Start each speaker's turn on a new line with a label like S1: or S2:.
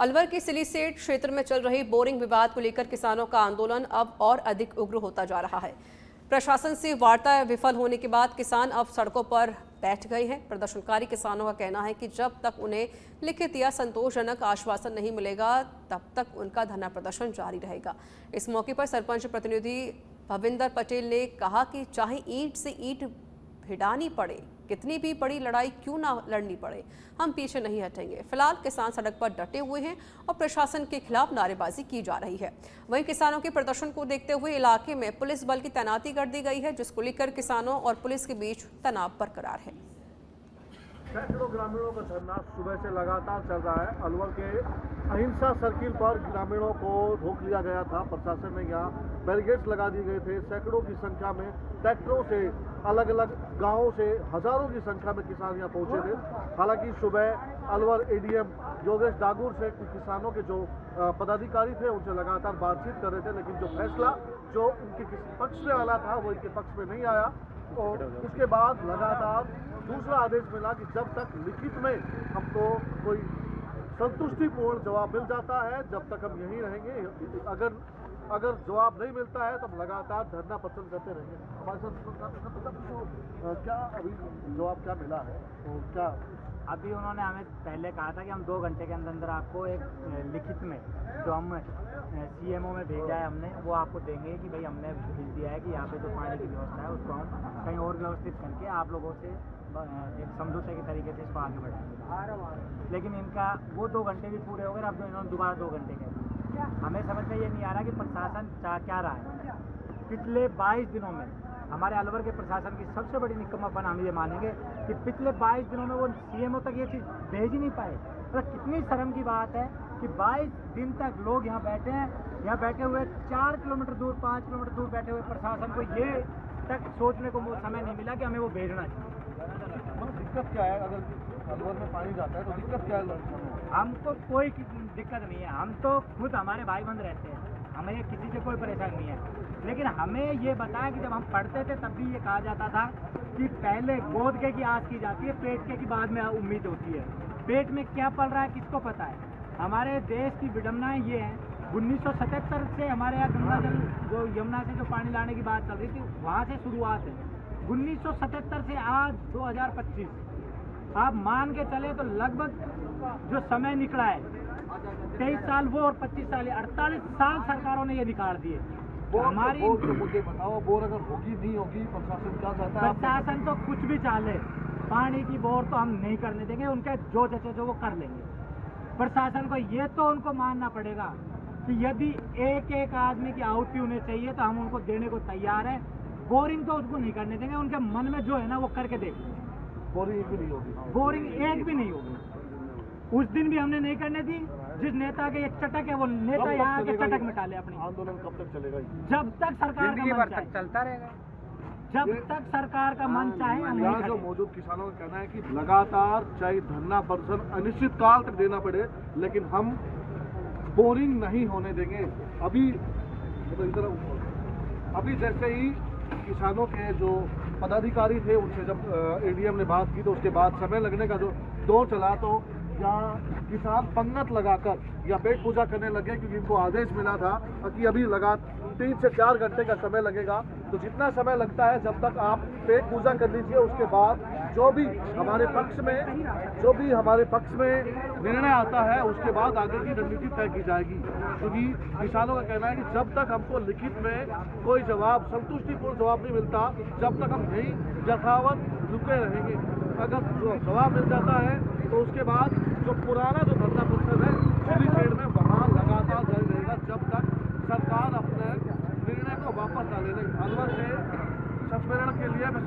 S1: अलवर के सिलीसेट क्षेत्र में चल रही बोरिंग विवाद को लेकर किसानों का आंदोलन अब और अधिक उग्र होता जा रहा है। प्रशासन से वार्ता विफल होने के बाद किसान अब सड़कों पर बैठ गए हैं। प्रदर्शनकारी किसानों का कहना है कि जब तक उन्हें लिखित या संतोषजनक आश्वासन नहीं मिलेगा तब तक उनका धरना प्रदर्शन जारी रहेगा। इस मौके पर सरपंच प्रतिनिधि भविंदर पटेल ने कहा कि चाहे ईंट से ईंट भिड़ानी पड़े, कितनी भी बड़ी लड़ाई क्यों ना लड़नी पड़े, हम पीछे नहीं हटेंगे। फिलहाल किसान सड़क पर डटे हुए हैं और प्रशासन के खिलाफ नारेबाजी की जा रही है। वहीं किसानों के प्रदर्शन को देखते हुए इलाके में पुलिस बल की तैनाती कर दी गई है, जिसको लेकर किसानों और पुलिस के बीच तनाव बरकरार है।
S2: सैकड़ों ग्रामीणों का धरना सुबह से लगातार चल रहा है। अलवर के अहिंसा सर्किल पर ग्रामीणों को रोक लिया गया था। प्रशासन ने यहाँ बैरिकेड्स लगा दिए गए थे। सैकड़ों की संख्या में ट्रैक्टरों से अलग अलग गांवों से हजारों की संख्या में किसान यहाँ पहुंचे थे। हालांकि सुबह अलवर एडीएम योगेश डागुर से कुछ किसानों के जो पदाधिकारी थे उनसे लगातार बातचीत कर रहे थे, लेकिन जो फैसला जो उनके पक्ष में आना था वो इनके पक्ष में नहीं आया। और उसके बाद लगातार दूसरा आदेश मिला कि जब तक लिखित में हमको कोई संतुष्टिपूर्ण जवाब मिल जाता है जब तक हम यहीं रहेंगे। अगर जवाब नहीं मिलता है तो हम लगातार धरना प्रदर्शन करते रहेंगे। हमारे साथ क्या अभी जवाब क्या मिला है तो क्या
S3: अभी उन्होंने हमें पहले कहा था कि हम 2 घंटे के अंदर आपको एक लिखित में जो हम सीएमओ में भेजा है हमने वो आपको देंगे कि भाई हमने भेज दिया है कि यहाँ पे जो पानी की व्यवस्था है उसको हम कहीं और व्यवस्थित करके आप लोगों से एक समझौते के तरीके से इसको आगे बढ़ाएंगे। लेकिन इनका वो 2 घंटे भी पूरे हो गए, अब इन्होंने दोबारा 2 घंटे कह। हमें समझ में ये नहीं आ रहा कि प्रशासन चाह क्या रहा है। पिछले 22 दिनों में हमारे अलवर के प्रशासन की सबसे बड़ी निकम्मापन हम ये मानेंगे कि पिछले 22 दिनों में वो सीएमओ तक ये चीज़ भेज ही नहीं पाए। मतलब कितनी शर्म की बात है कि 22 दिन तक लोग यहाँ बैठे हैं। यहाँ बैठे हुए 4 किलोमीटर दूर 5 किलोमीटर दूर बैठे हुए प्रशासन को ये तक सोचने को समय नहीं मिला कि हमें वो भेजना चाहिए।
S2: दिक्कत क्या है? अगर अलवर में पानी जाता है तो दिक्कत क्या है?
S3: हमको कोई दिक्कत नहीं है, हम तो खुद हमारे भाई बंद रहते हैं, हमें किसी से कोई परेशानी नहीं है। लेकिन हमें ये बताया कि जब हम पढ़ते थे तब भी ये कहा जाता था कि पहले गोद के की आस की जाती है, पेट के की बाद में उम्मीद होती है। पेट में क्या पल रहा है किसको पता है। हमारे देश की विडम्बनाएं ये हैं, 1977 से हमारे यहाँ गंगा जल जो यमुना से जो पानी लाने की बात चल रही थी वहाँ से शुरुआत है। 1977 से आज 2025 आप मान के चले तो लगभग जो समय निकला है 23 साल वो और 25 साल 48 साल सरकारों ने ये निकाल दिए।
S2: हमारी मुझे बताओ, बोर अगर होगी नहीं होगी प्रशासन क्या चाहता है?
S3: प्रशासन तो कुछ भी चाहे, पानी की बोर तो हम नहीं करने देंगे, उनके जो जैसे जो वो कर लेंगे। प्रशासन को ये तो उनको मानना पड़ेगा कि यदि एक आदमी की आहुति होनी चाहिए तो हम उनको देने को तैयार है। बोरिंग तो उसको नहीं करने देंगे, उनके मन में जो है ना वो करके देखेंगे।
S2: बोरिंग एक भी नहीं होगी,
S3: बोरिंग एक भी नहीं होगी। उस दिन भी हमने नहीं करने दी। जिस नेता के एक चटक है वो नेता यहाँ के चटक मिटा ले अपनी।
S2: आंदोलन कब तक चलेगा?
S3: जब तक सरकार का मन चाहे
S4: चलता रहेगा।
S3: जब तक सरकार का मन चाहे।
S2: यहाँ जो मौजूद किसानों का कहना है कि लगातार चाहे धरना प्रदर्शन अनिश्चित काल तक देना पड़े लेकिन हम बोरिंग नहीं होने देंगे। अभी जैसे ही किसानों के जो पदाधिकारी थे उनसे जब एडीएम ने बात की तो उसके बाद समय लगने का जो दौर चला तो यहाँ किसान पंगत लगाकर या पेट पूजा करने लगे, क्योंकि इनको आदेश मिला था कि अभी लगातार 3 से 4 घंटे का समय लगेगा। तो जितना समय लगता है जब तक आप पेट पूजा कर लीजिए, उसके बाद जो भी हमारे पक्ष में निर्णय आता है उसके बाद आगे की रणनीति तय की जाएगी। क्योंकि किसानों का कहना है कि जब तक हमको लिखित में कोई जवाब संतुष्टिपूर्ण जवाब नहीं मिलता जब तक हम यहीं यथावत रुके रहेंगे। अगर जवाब मिल जाता है तो उसके बाद जो पुराना जो धरना प्रदर्शन है सिलीसेट में वहाँ लगातार जारी रहेगा जब तक सरकार अपने निर्णय को वापस ना ले ले। अलवर से संस्मरण के लिए मैं